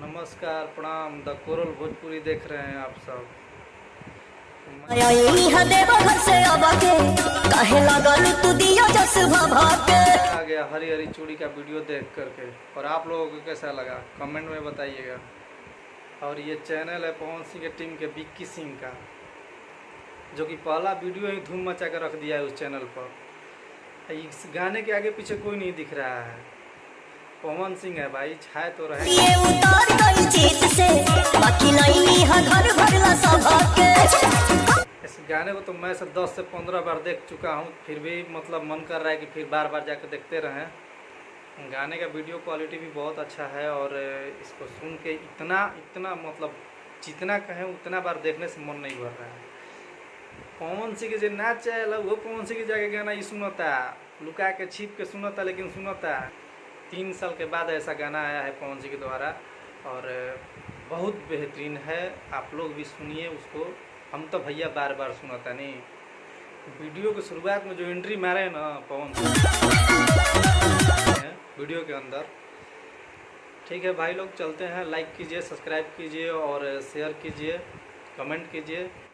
नमस्कार, प्रणाम। The coral Bhojpuri देख रहे हैं आप सब। आ गया हरी हरी चूड़ी का वीडियो देख करके, और आप लोगों को कैसा लगा कमेंट में बताइएगा। और ये चैनल है पवन सिंह के टीम के विक्की सिंह का, जो कि पहला वीडियो ही धूम मचा कर रख दिया है उस चैनल पर। इस गाने के आगे पीछे कोई नहीं दिख रहा है, पवन सिंह है भाई, छाए तो रहे। इस गाने को तो मैं 10 से 15 बार देख चुका हूँ, फिर भी मतलब मन कर रहा है कि फिर बार बार जाकर देखते रहें। गाने का वीडियो क्वालिटी भी बहुत अच्छा है, और इसको सुन के इतना मतलब जितना कहें उतना बार देखने से मन नहीं भर रहा है। पवन सिंह के जो नाच है वो पवन सिंह के जाके गाना ही सुनता, लुका के छिप के सुनता, लेकिन सुनता। 3 साल के बाद ऐसा गाना आया है पवन सिंह के द्वारा, और बहुत बेहतरीन है। आप लोग भी सुनिए उसको। हम तो भैया बार बार सुनाता नहीं। वीडियो की शुरुआत में जो एंट्री मारे ना पवन सिंह वीडियो के अंदर, ठीक है भाई लोग, चलते हैं। लाइक कीजिए, सब्सक्राइब कीजिए और शेयर कीजिए, कमेंट कीजिए।